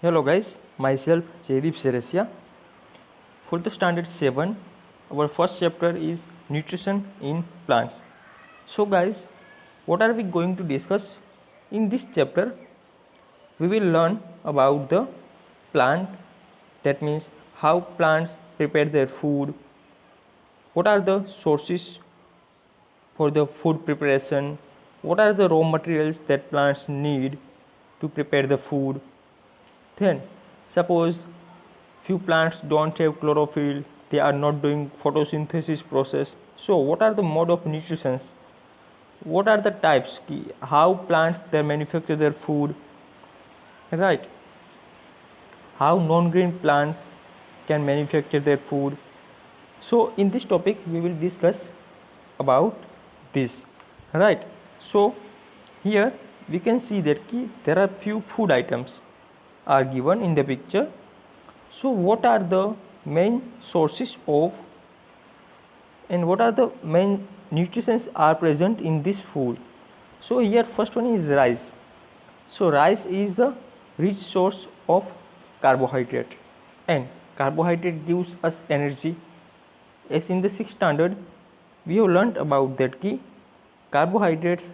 Hello guys, myself Jaydeep Seresia. For the standard 7, our first chapter is nutrition in plants. So guys, what are we going to discuss? In this chapter, we will learn about the plant, that means how plants prepare their food, what are the sources for the food preparation, what are the raw materials that plants need to prepare the food. Then suppose few plants don't have chlorophyll, they are not doing photosynthesis process. So what are the mode of nutrition? What are the types? How plants they manufacture their food, right? How non-green plants can manufacture their food. So in this topic we will discuss about this, right? So here we can see that there are few food items are given in the picture. So what are the main sources of and what are the main nutrients are present in this food? So here first one is rice. So rice is the rich source of carbohydrate, and carbohydrate gives us energy. As in the 6th standard we have learnt about that carbohydrates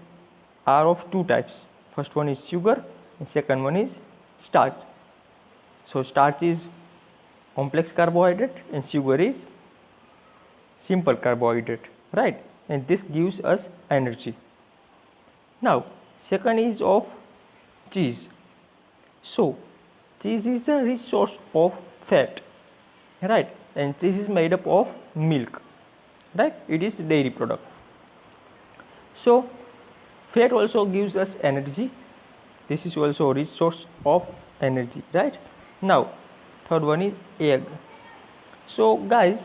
are of two types. First one is sugar and second one is starch. So starch is complex carbohydrate and sugar is simple carbohydrate, right? And this gives us energy. Now second is of cheese. So cheese is a rich source of fat, right? And cheese is made up of milk, right? It is dairy product. So fat also gives us energy. This is also a rich source of energy, right? Now third one is egg. So guys,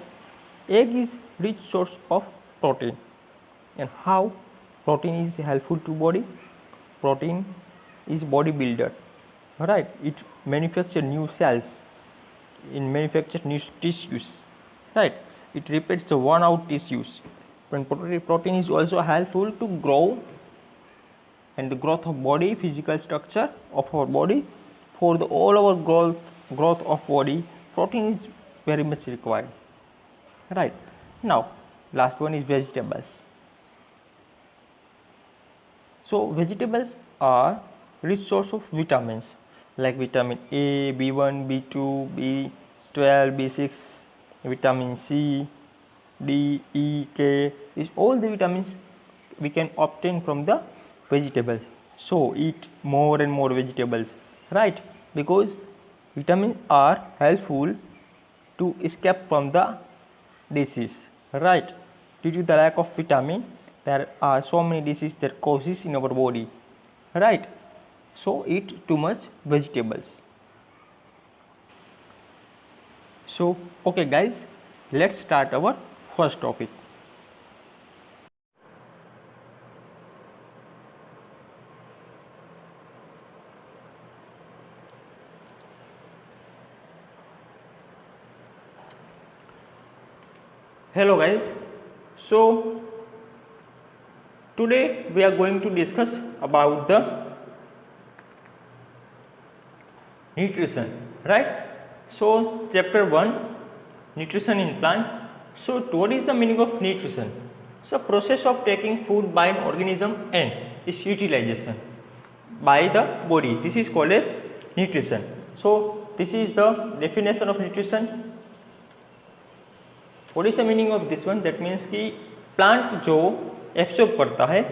egg is rich source of protein. And how protein is helpful to body? Protein is body builder, right? It manufactures new cells, it manufactures new tissues, right? It repairs the worn out tissues. When protein is also helpful to grow and the growth of body, physical structure of our body. For the all our growth of body, protein is very much required, right? Now last one is vegetables. So vegetables are rich source of vitamins like vitamin A, B1, B2, B12, B6, vitamin C, D, E, K. Is all the vitamins we can obtain from the vegetables. So eat more and more vegetables, right? Because vitamins are helpful to escape from the disease, right? Due to the lack of vitamin, there are so many diseases that causes in our body, right? So eat too much vegetables. So okay guys, let's start our first topic. Hello guys, so today we are going to discuss about the nutrition, right? So chapter 1, nutrition in plant. So what is the meaning of nutrition? So process of taking food by an organism and its utilization by the body, this is called as nutrition. So this is the definition of nutrition. What is the meaning of this one? That means कि plant जो absorb करता है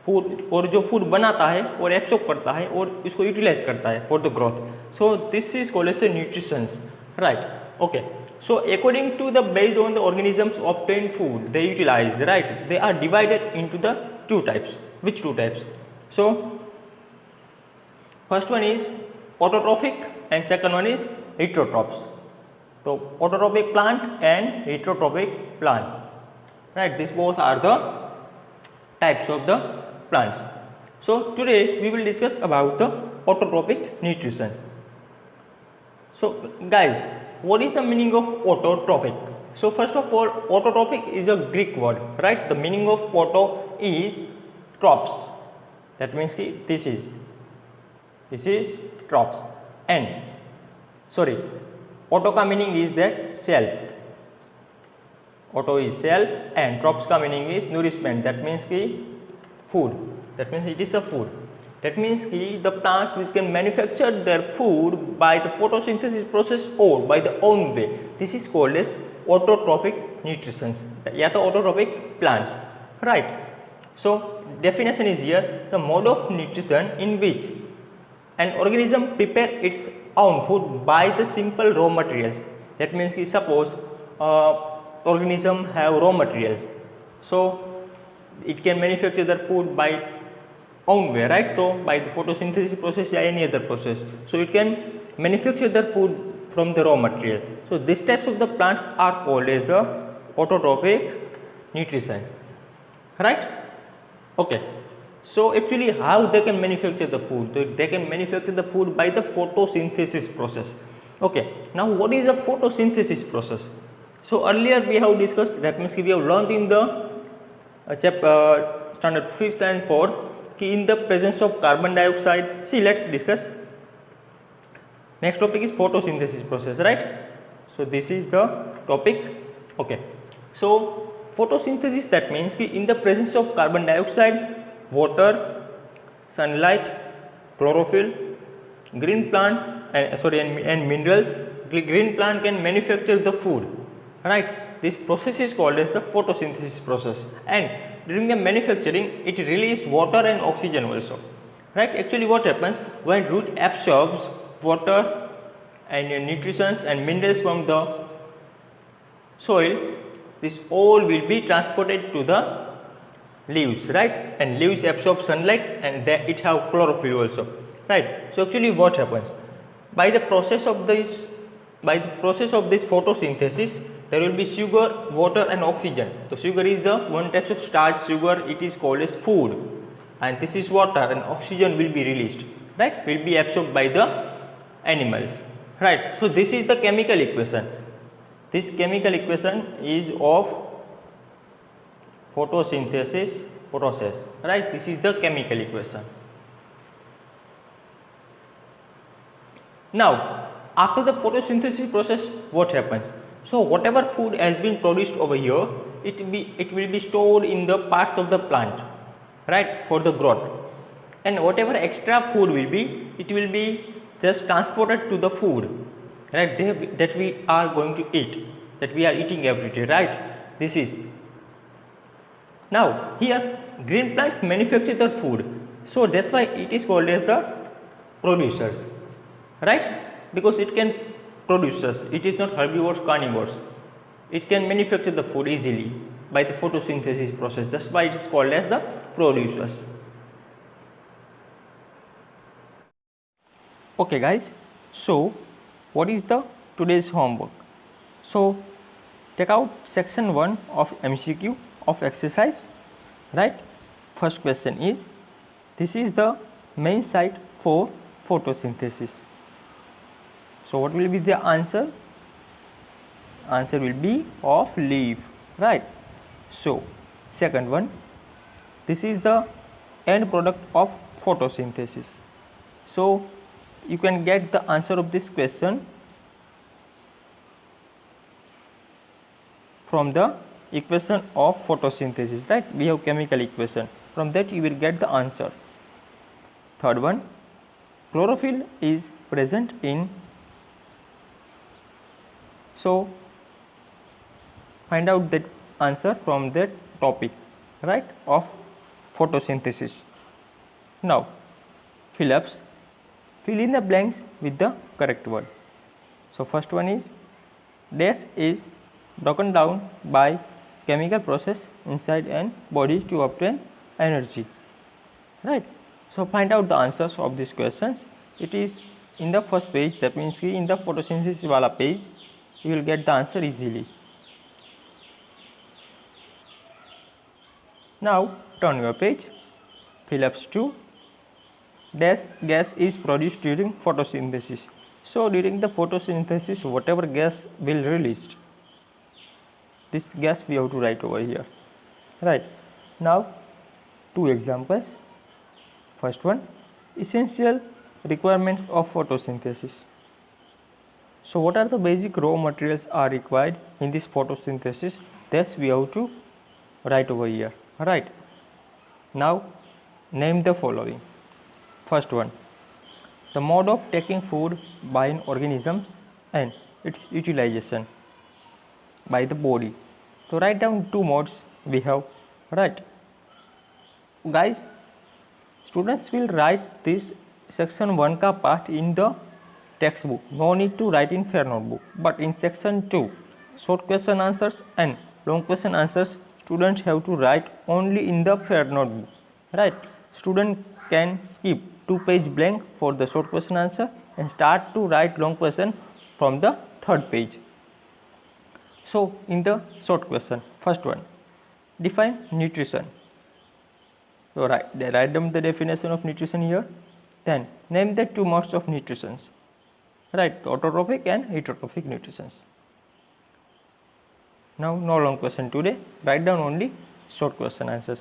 food और जो food बनाता है और absorb करता है और इसको यूटिलाइज करता है for the growth. So this is called as nutritions, right? Okay. So according to the based on the organisms obtained food they utilize, right? They are divided into the two types. Which two types? So first one is autotrophic and second one is heterotrophs. So autotrophic plant and heterotrophic plant, right? These both are the types of the plants. So today we will discuss about the autotrophic nutrition. So guys, what is the meaning of autotrophic? So first of all, autotrophic is a Greek word, right? The meaning of auto is trophs. That means this is trophs. and sorry, auto का meaning is that self, auto is self, and trops का meaning is nourishment, that means कि food, that means it is a food. That means कि the plants which can manufacture their food by the photosynthesis process or by the own way, this is called as autotrophic nutrition, या तो autotrophic plants, right? So definition is here: the mode of nutrition in which an organism prepare its own food by the simple raw materials. That means कि suppose organism have raw materials, so it can manufacture their food by own way, right? So by the photosynthesis process or any other process, so it can manufacture their food from the raw material. So these types of the plants are called as the autotrophic nutrition, right? Okay, so actually how they can manufacture the food? They can manufacture the food by the photosynthesis process. Okay, now what is a photosynthesis process? So earlier we have discussed, that means we have learned in the standard 5th and 4th, in the presence of carbon dioxide. See, let's discuss. Next topic is photosynthesis process, right? So this is the topic. Okay, so photosynthesis, that means in the presence of carbon dioxide, water, sunlight, chlorophyll, green plants and minerals, green plant can manufacture the food, right? This process is called as the photosynthesis process, and during the manufacturing it releases water and oxygen also, right? Actually what happens when root absorbs water and nutrients and minerals from the soil, this all will be transported to the leaves, right? And leaves absorb sunlight and it have chlorophyll also, right? So actually what happens by the process of this photosynthesis, there will be sugar, water and oxygen. So sugar is the one type of starch sugar, it is called as food, and this is water, and oxygen will be released, right? Will be absorbed by the animals, right? So this is the chemical equation. This chemical equation is of photosynthesis process, right? This is the chemical equation. Now after the photosynthesis process, what happens? So whatever food has been produced over here, it will be stored in the parts of the plant, right, for the growth, and whatever extra food will be, it will be just transported to the food, right, that we are going to eat, that we are eating every day, right? This is now here green plants manufacture the food, so that's why it is called as the producers, right? Because it can producers, it is not herbivores, carnivores, it can manufacture the food easily by the photosynthesis process, that's why it is called as the producers. Okay guys, so what is the today's homework? So take out section 1 of MCQ of exercise, right? First question is, this is the main site for photosynthesis. So what will be the answer? Answer will be of leaf, right? So second one, this is the end product of photosynthesis. So you can get the answer of this question from the equation of photosynthesis, right? We have chemical equation, from that you will get the answer. Third one, chlorophyll is present in, so find out that answer from that topic, right, of photosynthesis. Now fill in the blanks with the correct word. So first one is, dash is broken down by chemical process inside an body to obtain energy, right? So find out the answers of these questions. It is in the first page, that means in the photosynthesis wala page you will get the answer easily. Now turn your page, Phillips 2, dash gas is produced during photosynthesis. So during the photosynthesis, whatever gas will released, this gas we have to write over here, right? Now two examples. First one, essential requirements of photosynthesis. So what are the basic raw materials are required in this photosynthesis? This we have to write over here. Right. Now name the following. First one, the mode of taking food by an organisms and its utilization by the body. So write down two modes we have. Right. Guys, students will write this section 1 का part in the textbook. No need to write in fair notebook. But in section 2, short question answers and long question answers, students have to write only in the fair notebook. Right. Student can skip 2-page blank for the short question answer and start to write long question from the 3rd page. So in the short question, first one, define nutrition. So write down the definition of nutrition here. Then name the two modes of nutrition. Right, autotrophic and heterotrophic nutrition. Now no long question today. Write down only short question answers.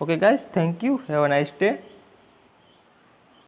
Okay guys, thank you. Have a nice day.